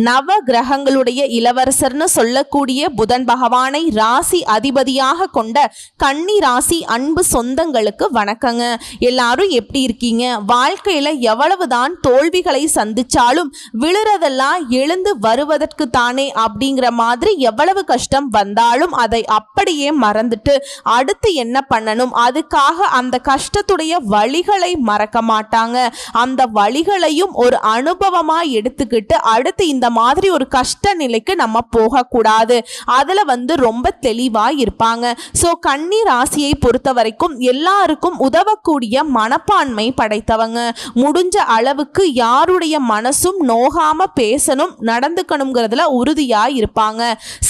நவ கிரகங்களுடைய இளவரசர்னு சொல்லக்கூடிய புதன் பகவானை ராசி அதிபதியாக கொண்ட கன்னி ராசி அன்பு சொந்தங்களுக்கு வணக்கங்க. எல்லாரும் எப்படி இருக்கீங்க? வாழ்க்கையில எவ்வளவுதான் தோல்விகளை சந்திச்சாலும் விழுறதெல்லாம் எழுந்து வருவதற்கு தானே அப்படிங்கிற மாதிரி எவ்வளவு கஷ்டம் வந்தாலும் அதை அப்படியே மறந்துட்டு அடுத்து என்ன பண்ணணும், அதுக்காக அந்த கஷ்டத்துடைய வழிகளை மறக்க மாட்டாங்க. அந்த வழிகளையும் ஒரு அனுபவமா எடுத்துக்கிட்டு அடுத்து இந்த மாதிரி ஒரு கஷ்ட நிலைக்கு நம்ம போகக்கூடாது, அதுல ரொம்ப தெளிவா இருப்பாங்க. சோ கன்னி ராசியை பொறுத்த வரைக்கும் எல்லாருக்கும் உதவக்கூடிய மனப்பான்மை படைத்தவங்க. முடிஞ்ச அளவுக்கு யாருடைய மனசும் நோகாம பேசணும், நடந்துக்கணுங்கிறதுல உறுதியா இருப்பாங்க.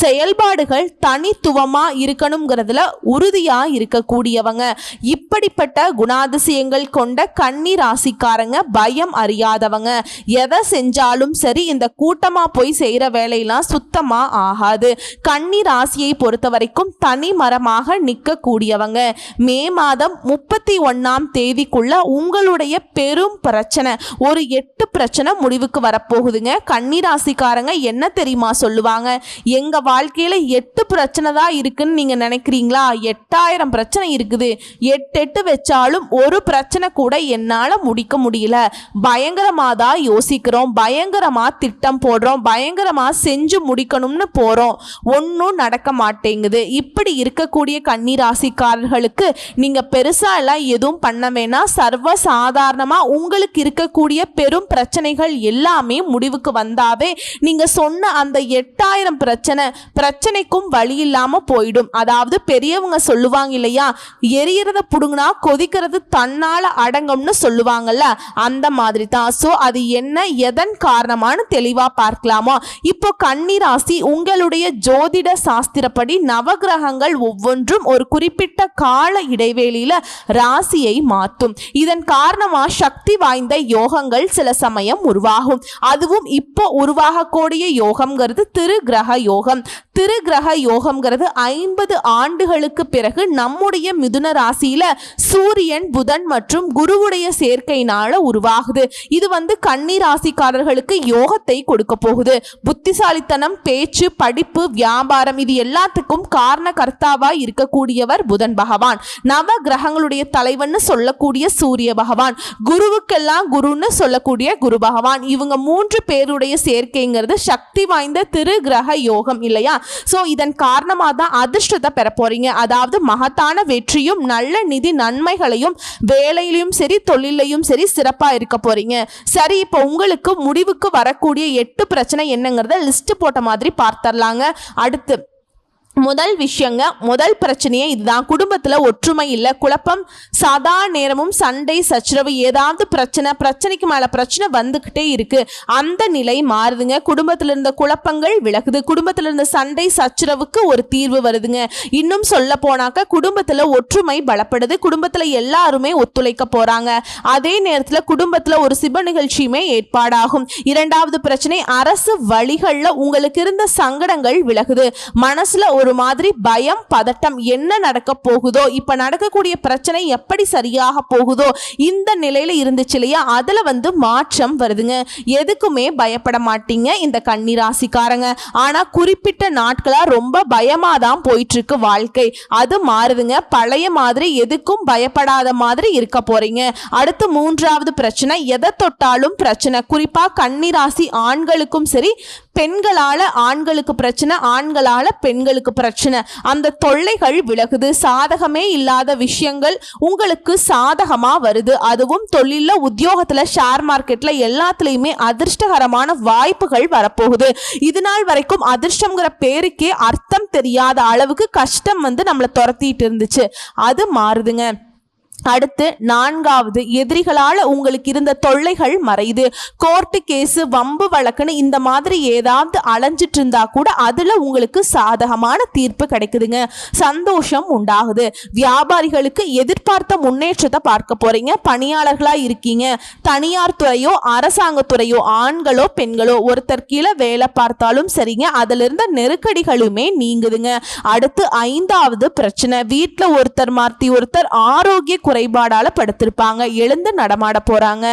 செயல்பாடுகள் தனித்துவமா இருக்கணுங்கிறதுல உறுதியா இருக்கக்கூடியவங்க. இப்படிப்பட்ட குணாதிசயங்கள் கொண்ட கன்னி ராசிக்காரங்க பயம் அறியாதவங்க. எதை செஞ்சாலும் சரி இந்த கூட்டமா போய் செய்யற வேலையெல்லாம் சுத்தமா ஆகாது. கன்னி ராசியை பொறுத்த வரைக்கும் தனி மரமாக நிற்க கூடியவங்க. மே மாதம் 31ஆம் தேதிக்குள்ள உங்களுடைய பெரும் பிரச்சனை ஒரு 8 பிரச்சனை முடிவுக்கு வரப்போகுதுங்க. கன்னி ராசிக்காரங்க என்ன தெரியுமா சொல்லுவாங்க, எங்க வாழ்க்கையில 8 பிரச்சனை தான் இருக்குன்னு நீங்க நினைக்கிறீங்களா? 8000 பிரச்சனை இருக்குது. 8 வச்சாலும் ஒரு பிரச்சனை கூட என்னால முடிக்க முடியல. பயங்கரமா தான் யோசிக்கிறோம், பயங்கரமா திட்டம் போடுறோம், பயங்கரமா செஞ்சு முடிக்கணும்னு போறோம், ஒன்னும் நடக்க மாட்டேங்குது. இப்படி இருக்கக்கூடிய கன்னி ராசிக்காரர்களுக்கு நீங்க பெருசா எல்லாம் எதுவும் பண்ண வேணாம். சர்வ சாதாரணமா உங்களுக்கு இருக்கக்கூடிய பெரும் பிரச்சனைகள் எல்லாமே முடிவுக்கு வந்தாவே நீங்க சொன்ன அந்த 8000 பிரச்சனைக்கும் வழி இல்லாம போயிடும். அதாவது பெரியவங்க சொல்லுவாங்க இல்லையா, எரியறத புடுங்கினா கொதிக்கிறது தன்னால அடங்கும்னு சொல்லுவாங்கல்ல, அந்த மாதிரி தான். சோ அது என்ன, எதன் காரணமான தெளிவா பார்க்கலாமா? இப்போ கன்னி ராசி உங்களுடைய ஜோதிட சாஸ்திரப்படி நவகிரகங்கள் ஒவ்வொன்றும் ஒரு குறிப்பிட்ட கால இடைவேளையில ராசியை மாற்றும். இதன் காரணமா சக்தி வாய்ந்த யோகங்கள் சில சமயம் உருவாகும். அதுவும் இப்போ உருவாகக்கூடிய யோகம்ங்கிறது திருகிரக யோகம். திருகிரக யோகம்ங்கிறது 50 ஆண்டுகளுக்கு பிறகு நம்முடைய மிதுன ராசியில சூரியன், புதன் மற்றும் குருவுடைய சேர்க்கையினால உருவாகுது. இது கன்னி ராசிக்காரர்களுக்கு யோகத்தை கொடுக்க போகுது. புத்திசாலித்தனம், பேச்சு, படிப்பு, வியாபாரம் இது எல்லாத்துக்கும் காரண கர்த்தாவா இருக்கக்கூடியவர் புதன் பகவான். நவ கிரகங்களுடைய தலைவன் சொல்லக்கூடிய சூரிய பகவான், குருவுக்கெல்லாம் குருன்னு சொல்லக்கூடிய குரு பகவான். இவங்க 3 பேருடைய சேர்க்கைங்கிறது சக்தி வாய்ந்த திரு கிரக யோகம் இல்லையா? சோ இதன் காரணமா தான் அதிர்ஷ்டத்தை பெற போறீங்க. அதாவது மகத்தான வெற்றியும் நல்ல நிதி நன்மைகளையும் வேலையிலும் சரி தொழிலையும் சரி சிறப்பா இருக்க போறீங்க. சரி, இப்போ உங்களுக்கு முடிவுக்கு வரக்கூடிய 8 பிரச்சனை என்னங்கிறத லிஸ்ட் போட்ட மாதிரி பார்த்தரலாங்க. அடுத்து முதல் விஷயங்க, முதல் பிரச்சனையே இதுதான். குடும்பத்துல ஒற்றுமை இல்லை, குழப்பம், சதா நேரமும் சண்டை சச்சரவு, ஏதாவது பிரச்சனைக்கு மேல பிரச்சனை வந்துகிட்டே இருக்கு. அந்த நிலை மாறுதுங்க. குடும்பத்துல இருந்த குழப்பங்கள் விலகுது, குடும்பத்துல இருந்த சண்டை சச்சரவுக்கு ஒரு தீர்வு வருதுங்க. இன்னும் சொல்ல போனாக்க குடும்பத்துல ஒற்றுமை பலப்படுது, குடும்பத்துல எல்லாருமே ஒத்துழைக்க போறாங்க. அதே நேரத்துல குடும்பத்துல ஒரு சிப நிகழ்ச்சியுமே ஏற்பாடாகும். இரண்டாவது பிரச்சனை, அரசு வழிகள்ல உங்களுக்கு இருந்த சங்கடங்கள் விலகுது. மனசுல ஒரு மாதிரி பயம், பதட்டம், என்ன நடக்க போகுதோ, இப்ப நடக்கக்கூடிய பிரச்சனை எப்படி சரியாக போகுதோ, இந்த நிலையில இருந்துச்சு இல்லையா, அதுல மாற்றம் வருதுங்க. எதுக்குமே பயப்பட மாட்டீங்க இந்த கன்னி ராசிக்காரங்க. ஆனா குறிப்பிட்ட நாட்களா ரொம்ப பயமா தான் போயிட்டு இருக்கு வாழ்க்கை. அது மாறுதுங்க. பழைய மாதிரி எதுக்கும் பயப்படாத மாதிரி இருக்க போறீங்க. அடுத்து மூன்றாவது பிரச்சனை, எதை தொட்டாலும் பிரச்சனை. குறிப்பா கன்னி ராசி ஆண்களுக்கும் சரி, பெண்களால ஆண்களுக்கு பிரச்சனை, ஆண்களால பெண்களுக்கு பிரச்சனை. அந்த தொல்லைகள் விலகுது. சாதகமே இல்லாத விஷயங்கள் உங்களுக்கு சாதகமா வருது. அதுவும் தொழில, உத்தியோகத்துல, ஷேர் மார்க்கெட்ல எல்லாத்துலயுமே அதிர்ஷ்டகரமான வாய்ப்புகள் வரப்போகுது. இது நாள் வரைக்கும் அதிர்ஷ்டம்ங்கிற பேருக்கே அர்த்தம் தெரியாத அளவுக்கு கஷ்டம் நம்மளை துரத்திட்டு இருந்துச்சு, அது மாறுதுங்க. அடுத்து நான்காவது, எதிரிகளால உங்களுக்கு இருந்த தொல்லைகள் மறையுது. கோர்ட்டு கேஸ், வம்பு வழக்குன்னு இந்த மாதிரி ஏதாவது அலைஞ்சிட்டு இருந்தா கூட அதுல உங்களுக்கு சாதகமான தீர்ப்பு கிடைக்குதுங்க. சந்தோஷம் உண்டாகுது. வியாபாரிகளுக்கு எதிர்பார்த்த முன்னேற்றத்தை பார்க்க போறீங்க. பணியாளர்களா இருக்கீங்க, தனியார் துறையோ அரசாங்கத்துறையோ, ஆண்களோ பெண்களோ, ஒருத்தர் கீழே வேலை பார்த்தாலும் சரிங்க, அதுல இருந்த நெருக்கடிகளுமே நீங்குதுங்க. அடுத்து ஐந்தாவது பிரச்சனை, வீட்டுல ஒருத்தர் மாற்றி ஒருத்தர் ஆரோக்கிய குறைபாடால படுத்திருப்பாங்க, எழுந்து நடமாட போறாங்க,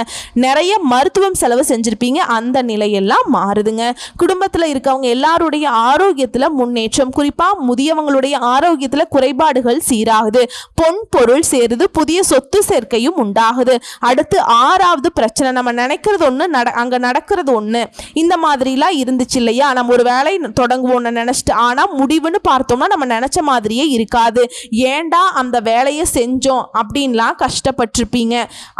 நிறைய மருத்துவம் செலவு செஞ்சிருப்பீங்க, அந்த நிலையெல்லாம் மாறுதுங்க. குடும்பத்துல இருக்கவங்க எல்லாருடைய ஆரோக்கியத்துல முன்னேற்றம், குறிப்பா முதியவங்களுடைய ஆரோக்கியத்துல குறைபாடுகள் சீராகுது, பொன் பொருள் சேருது, புதிய சொத்து சேர்க்கையும் உண்டாகுது. அடுத்து 6வது பிரச்சனை, நம்ம நினைக்கிறது ஒண்ணு அங்க நடக்கிறது ஒண்ணு, இந்த மாதிரிலாம் இருந்துச்சு இல்லையா? நம்ம ஒரு வேலை தொடங்குவோம்னு நினைச்சிட்டு ஆனா முடிவுன்னு பார்த்தோம்னா நம்ம நினைச்ச மாதிரியே இருக்காது, ஏண்டா அந்த வேலையை செஞ்சோம் அப்படின்லாம் கஷ்டப்பட்டிருப்பீங்க.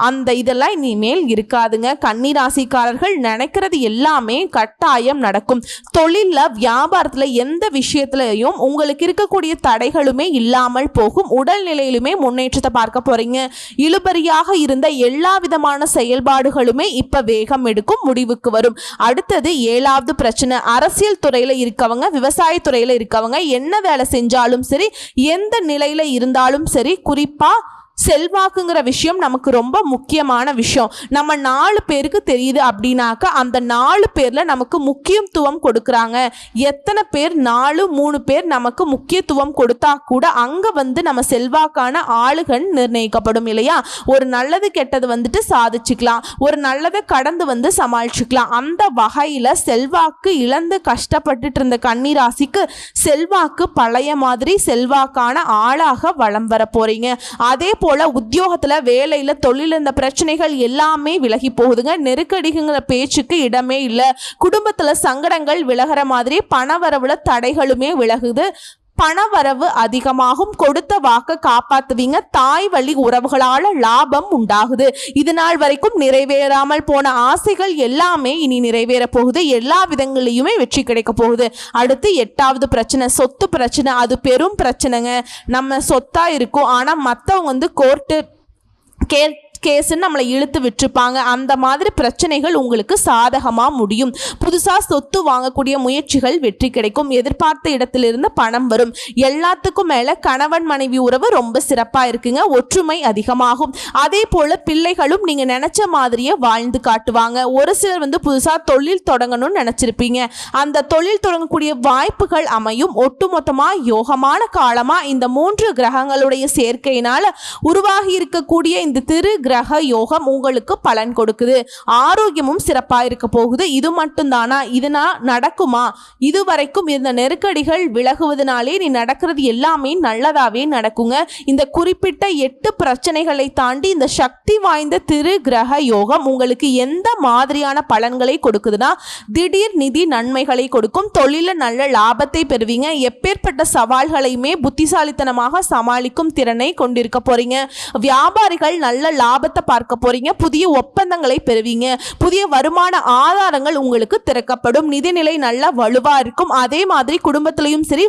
அந்த இதெல்லாம் இனிமேல் இருக்காதுங்க. கன்னி ராசிக்காரர்கள் நினைக்கிறது எல்லாமே கட்டாயம் நடக்கும். தொழில்ல வியாபாரத்துல எந்த விஷயத்திலையும் உங்களுக்கு இருக்கக்கூடிய தடைகளுமே இல்லாமல் போகும். உடல்நிலையிலுமே முன்னேற்றத்தை பார்க்க போறீங்க. இழுபறியாக இருந்த எல்லா விதமான செயல்பாடுகளுமே இப்ப வேகம் எடுக்கும், முடிவுக்கு வரும். அடுத்தது 7வது பிரச்சனை, அரசியல் துறையில இருக்கவங்க, விவசாய துறையில இருக்கவங்க என்ன வேலை செஞ்சாலும் சரி, எந்த நிலையில இருந்தாலும் சரி, குறிப்பா செல்வாக்குங்கிற விஷயம் நமக்கு ரொம்ப முக்கியமான விஷயம். நம்ம 4 பேருக்கு தெரியுது அப்படின்னாக்க அந்த 4 பேர்ல நமக்கு முக்கியத்துவம் கொடுக்குறாங்க. எத்தனை பேர் 3 பேர் நமக்கு முக்கியத்துவம் கொடுத்தா கூட அங்க நம்ம செல்வாக்கான ஆளுகள் நிர்ணயிக்கப்படும் இல்லையா? ஒரு நல்லது கெட்டது சாதிச்சுக்கலாம், ஒரு நல்லதை கடந்து சமாளிச்சுக்கலாம். அந்த வகையில செல்வாக்கு இழந்து கஷ்டப்பட்டுட்டு இருந்த கன்னி ராசிக்கு செல்வாக்கு பழைய மாதிரி செல்வாக்கான ஆளாக வலம் வர போறீங்க. அதே போல உத்தியோகத்துல, வேலையில, தொழில், இந்த பிரச்சனைகள் எல்லாமே விலகி போகுதுங்க. நெருக்கடிங்கிற பேச்சுக்கு இடமே இல்லை. குடும்பத்துல சங்கடங்கள் விலகிற மாதிரி பணவரவுல தடைகளுமே விலகுது. பணவரவு அதிகமாகும், கொடுத்த வாக்க காப்பாத்துவீங்க. தாய் வழி உறவுகளால லாபம் உண்டாகுது. இது நாள் வரைக்கும் நிறைவேறாமல் போன ஆசைகள் எல்லாமே இனி நிறைவேற போகுது. எல்லா விதங்களிலுமே வெற்றி கிடைக்க போகுது. அடுத்து 8வது பிரச்சனை, சொத்து பிரச்சனை. அது பெரும் பிரச்சனைங்க. நம்ம சொத்தா இருக்கும், ஆனா மற்றவங்க கோர்ட்டு கேஸ்ன்னு நம்மளை இழுத்து விட்டுருப்பாங்க. அந்த மாதிரி பிரச்சனைகள் உங்களுக்கு சாதகமாக முடியும். புதுசாக சொத்து வாங்கக்கூடிய முயற்சிகள் வெற்றி கிடைக்கும். எதிர்பார்த்த இடத்திலிருந்து பணம் வரும். எல்லாத்துக்கும் மேலே கணவன் மனைவி உறவு ரொம்ப சிறப்பாக இருக்குங்க. ஒற்றுமை அதிகமாகும். அதே போல் பிள்ளைகளும் நீங்கள் நினச்ச மாதிரியே வாழ்ந்து காட்டுவாங்க. ஒரு சிலர் புதுசாக தொழில் தொடங்கணும்னு நினச்சிருப்பீங்க. அந்த தொழில் தொடங்கக்கூடிய வாய்ப்புகள் அமையும். ஒட்டுமொத்தமாக யோகமான காலமாக இந்த 3 கிரகங்களுடைய சேர்க்கையினால் உருவாகி இருக்கக்கூடிய இந்த திரு கிரக யோகம் உங்களுக்கு பலன் கொடுக்குது. ஆரோக்கியமும் சிறப்பாக இருக்க போகுது. இது மட்டும்தானா? இதுனா நடக்குமா? இதுவரைக்கும் இருந்த நெருக்கடிகள் விலகுவதனாலே நீ நடக்கிறது எல்லாமே நல்லதாவே நடக்குங்க. இந்த குறிப்பிட்ட 8 பிரச்சனைகளை தாண்டி இந்த சக்தி வாய்ந்த திரு கிரக யோகம் உங்களுக்கு எந்த மாதிரியான பலன்களை கொடுக்குதுன்னா, திடீர் நிதி நன்மைகளை கொடுக்கும். தொழில நல்ல லாபத்தை பெறுவீங்க. எப்பேற்பட்ட சவால்களையுமே புத்திசாலித்தனமாக சமாளிக்கும் திறனை கொண்டிருக்க போறீங்க. வியாபாரிகள் நல்ல லாபத்தை பார்க்க போறீங்க. புதிய ஒப்பந்தங்களை பெறுவீங்க. புதிய வருமான ஆதாரங்கள் உங்களுக்கு திறக்கப்படும். நிதிநிலை நல்ல வலுவா இருக்கும். அதே மாதிரி குடும்பத்திலையும் சரி,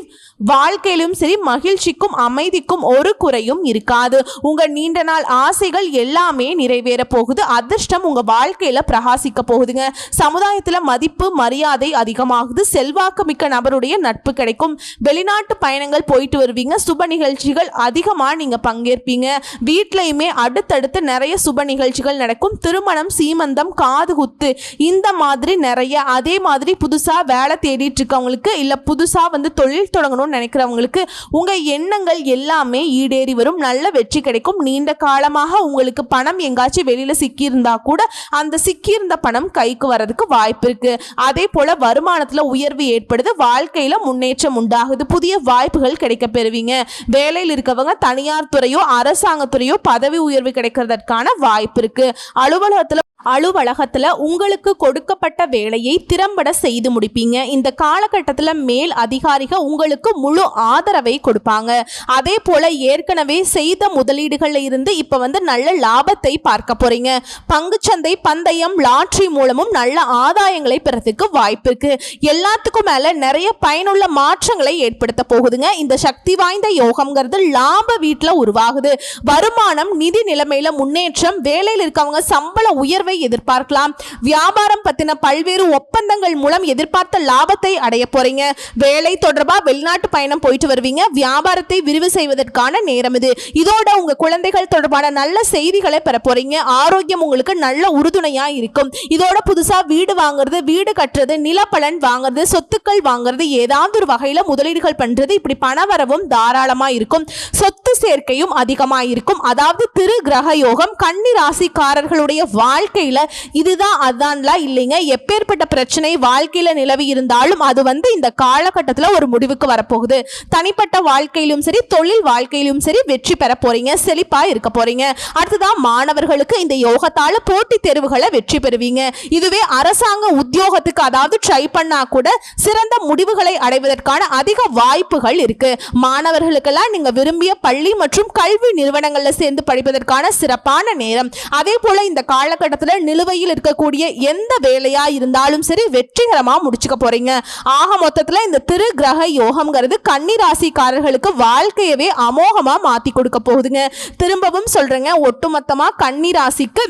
வாழ்க்கையிலும் சரி, மகிழ்ச்சிக்கும் அமைதிக்கும் ஒரு குறையும் இருக்காது. உங்க நீண்ட நாள் ஆசைகள் எல்லாமே நிறைவேற போகுது. அதிர்ஷ்டம் உங்க வாழ்க்கையில பிரகாசிக்க போகுதுங்க. சமுதாயத்துல மதிப்பு மரியாதை அதிகமாகுது. செல்வாக்கு மிக்க நபருடைய நட்பு கிடைக்கும். வெளிநாட்டு பயணங்கள் போயிட்டு வருவீங்க. சுப நிகழ்ச்சிகள் அதிகமா நீங்க பங்கேற்பீங்க. வீட்லயுமே அடுத்தடுத்து நிறைய சுப நிகழ்ச்சிகள் நடக்கும். திருமணம், சீமந்தம், காது குத்து, இந்த மாதிரி நிறைய. அதே மாதிரி புதுசா வேலை தேடிட்டு இருக்கவங்களுக்கு, இல்ல புதுசா தொழில் தொடங்கணும்னு நினைக்கிறவங்களுக்கு உங்க எண்ணங்கள் எல்லாமே ஈடேறி வரும். நல்ல வெற்றி கிடைக்கும். நீண்ட காலமாக உங்களுக்கு பணம் எங்காச்சும் வெளியில சிக்கியிருந்தா கூட அந்த சிக்கியிருந்த பணம் கைக்கு வரதுக்கு வாய்ப்பு இருக்கு. அதே போல வருமானத்துல உயர்வு ஏற்படுது. வாழ்க்கையில முன்னேற்றம் உண்டாகுது. புதிய வாய்ப்புகள் கிடைக்க பெறுவீங்க. வேலையில் இருக்கவங்க தனியார் துறையோ அரசாங்கத்துறையோ பதவி உயர்வு கிடைக்கிறதற்கான வாய்ப்பு இருக்கு. அலுவலகத்துல உங்களுக்கு கொடுக்கப்பட்ட வேலையை திறம்பட செய்து முடிப்பீங்க. இந்த காலகட்டத்தில் மேல் அதிகாரிகள் உங்களுக்கு முழு ஆதரவை கொடுப்பாங்க. அதே போல ஏற்கனவே செய்த முதலீடுகள்ல இருந்து இப்ப நல்ல லாபத்தை பார்க்க போறீங்க. பங்குச்சந்தை, பந்தயம், லாட்ரி மூலமும் நல்ல ஆதாயங்களை பெறதுக்கு வாய்ப்பு இருக்கு. எல்லாத்துக்கும் மேல நிறைய பயனுள்ள மாற்றங்களை ஏற்படுத்த போகுதுங்க. இந்த சக்தி வாய்ந்த யோகம்ங்கிறது லாப வீட்டுல உருவாகுது. வருமானம், நிதி நிலைமையில முன்னேற்றம், வேலையில் இருக்கவங்க சம்பள உயர்வை உயர்வை எதிர்பார்க்கலாம். வியாபாரம் பத்தின பல்வேறு ஒப்பந்தங்கள் மூலம் எதிர்பார்த்த லாபத்தை அடைய போறீங்க. வேலை தொடர்பா வெளிநாட்டு பயணம் போயிட்டு வருவீங்க. வியாபாரத்தை விரிவு செய்வதற்கான நேரம் இது. இதோட உங்க குழந்தைகள் தொடர்பான நல்ல செய்திகளை பெற போறீங்க. ஆரோக்கியம் உங்களுக்கு நல்ல உறுதுணையா இருக்கும். இதோட புதுசா வீடு வாங்குறது, வீடு கட்டுறது, நிலப்பலன் வாங்குறது, சொத்துக்கள் வாங்குறது, ஏதாவது ஒரு வகையில முதலீடுகள் பண்றது, இப்படி பணவரவும் தாராளமா இருக்கும். சொத்து சேர்க்கையும் அதிகமா இருக்கும். அதாவது திரு கிரக யோகம் கன்னி ராசிக்காரர்களுடைய வாழ்க்கையில இதுதான் அதான்லாம் இல்லைங்க. எப்பேற்பட்ட பிரச்சனை வாழ்க்கையில நிலவி இருந்தாலும் அது இந்த காலகட்டத்தில் ஒரு முடிவுக்கு வரப்போகுது. தனிப்பட்ட வாழ்க்கையிலும் சரி, தொழில் வாழ்க்கையிலும் சரி வெற்றி பெற போறீங்க. செழிப்பா இருக்க போறீங்க. அடுத்ததான் மாணவர்களுக்கு இந்த யோகத்தால போட்டி தேர்வுகளை வெற்றி பெறுவீங்க. இதுவே அரசாங்க உத்தியோகத்துக்கு அதாவது ட்ரை பண்ணா கூட சிறந்த முடிவுகளை அடைவதற்கான அதிக வாய்ப்புகள் இருக்கு. மாணவர்களுக்கெல்லாம் நீங்க விரும்பிய பள்ளி மற்றும் கல்வி நிறுவனங்கள்ல சேர்ந்து படிப்பதற்கான சிறப்பான நேரம். அதே போல இந்த காலகட்டத்தில் நிலுவையில் இருக்கக்கூடிய எந்த வேலையா இருந்தாலும் சரி வெற்றிகரமா முடிச்சுக்க போறீங்க. ஆக மொத்தத்துல இந்த திரு கிரக யோகம்ங்கிறது கன்னி ராசிக்காரர்களுக்கு வாழ்க்கையவே அமோகமா மாத்தி கொடுக்க போகுதுங்க. திரும்பவும் சொல்றேங்க, ஒட்டுமொத்தமா கன்னி ராசிக்கு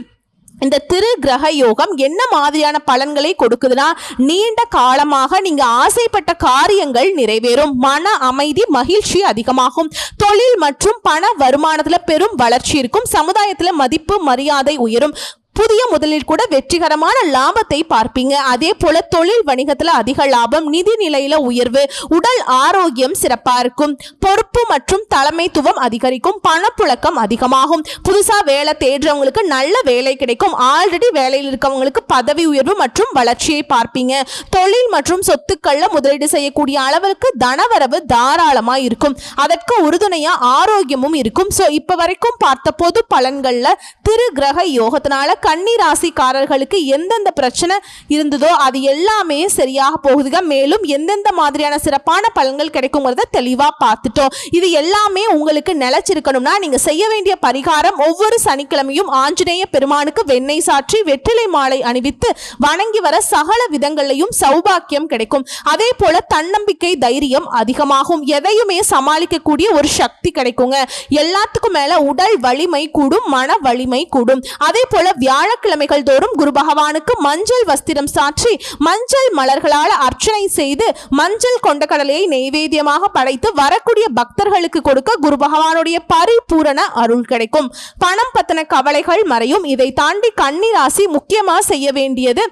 இந்த திரு கிரக யோகம் என்ன மாதிரியான பலன்களை கொடுக்குதுன்னா, நீண்ட காலமாக நீங்க ஆசைப்பட்ட காரியங்கள் நிறைவேறும். மன அமைதி, மகிழ்ச்சி அதிகமாகும். தொழில் மற்றும் பண வருமானத்துல பெரும் வளர்ச்சி இருக்கும். சமுதாயத்துல மதிப்பு மரியாதை உயரும். புதிய முதலில் கூட வெற்றிகரமான லாபத்தை பார்ப்பீங்க. அதே போல தொழில் வணிகத்துல அதிக லாபம், நிதி நிலையில உயர்வு, உடல் ஆரோக்கியம் சிறப்பா இருக்கும். பொறுப்பு மற்றும் தலைமைத்துவம் அதிகரிக்கும். பணப்புழக்கம் அதிகமாகும். புதுசா வேலை தேடுறவங்களுக்கு நல்ல வேலை கிடைக்கும். ஆல்ரெடி வேலையில் இருக்கவங்களுக்கு பதவி உயர்வு மற்றும் வளர்ச்சியை பார்ப்பீங்க. தொழில் மற்றும் சொத்துக்கள்ல முதலீடு செய்யக்கூடிய அளவுக்கு தனவரவு தாராளமா இருக்கும். அதற்கு உறுதுணையா ஆரோக்கியமும் இருக்கும். சோ இப்ப வரைக்கும் பார்த்த பொது பலன்கள்ல திரு கிரக யோகத்தினால கன்னி ராசிக்காரர்களுக்கு எந்தெந்த பிரச்சனை இருந்ததோ அது எல்லாமே சரியாக போகுதுங்க. மேலும் எந்தெந்த மாதிரியான சிறப்பான பலன்கள் கிடைக்குங்கிறத தெளிவா பார்த்துட்டோம். இது எல்லாமே உங்களுக்கு நிலைச்சிருக்கணும்னா நீங்க செய்ய வேண்டிய பரிகாரம், ஒவ்வொரு சனிக்கிழமையும் ஆஞ்சநேய பெருமானுக்கு வெண்ணெய் சாற்றி வெற்றிலை மாலை அணிவித்து வணங்கி வர சகல விதங்களையும் சௌபாக்கியம் கிடைக்கும். அதே போல தன்னம்பிக்கை, தைரியம் அதிகமாகும். எதையுமே சமாளிக்கக்கூடிய ஒரு சக்தி கிடைக்குங்க. எல்லாத்துக்கும் மேல உடல் வலிமை கூடும், மன வலிமை கூடும். அதே போல வியாழக்கிழமைகள் தோறும் குரு பகவானுக்கு மஞ்சள் வஸ்திரம் சாற்றி மஞ்சள் மலர்களால் அர்ச்சனை செய்து மஞ்சள் கொண்ட கடலையை நெய்வேத்தியமாக படைத்து வரக்கூடிய பக்தர்களுக்கு கொடுக்க குரு பகவானுடைய பரிபூரண அருள் கிடைக்கும். பணம் பத்தின கவலைகள் மறையும். இதை தாண்டி கன்னி ராசி முக்கியமா செய்ய வேண்டியது,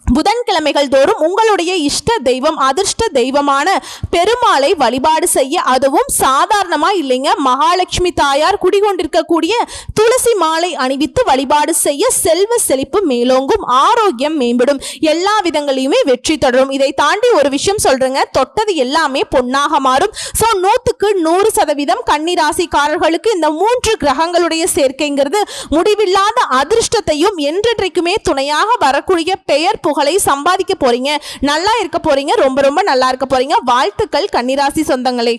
புதன்கிழமைகள் தோறும் உங்களுடைய இஷ்ட தெய்வம், அதிர்ஷ்ட தெய்வமான பெருமாளை வழிபாடு செய்ய, அதுவும் சாதாரணமா இல்லைங்க, மகாலட்சுமி தாயார் குடிகொண்டிருக்கக்கூடிய துளசி மாலை அணிவித்து வழிபாடு செய்ய செல்வ செழிப்பு மேலோங்கும், ஆரோக்கியம் மேம்படும், எல்லா விதங்களையுமே வெற்றி தொடரும். இதை தாண்டி ஒரு விஷயம் சொல்றேங்க, தொட்டது எல்லாமே பொன்னாக மாறும். ஸோ 100% கன்னி ராசிக்காரர்களுக்கு இந்த 3 கிரகங்களுடைய சேர்க்கைங்கிறது முடிவில்லாத அதிர்ஷ்டத்தையும் என்றென்றைக்குமே துணையாக வரக்கூடிய பெயர் புகழை சம்பாதிக்க போறீங்க. நல்லா இருக்க போறீங்க. ரொம்ப ரொம்ப நல்லா இருக்க போறீங்க. வாழ்த்துக்கள் கன்னிராசி சொந்தங்களே.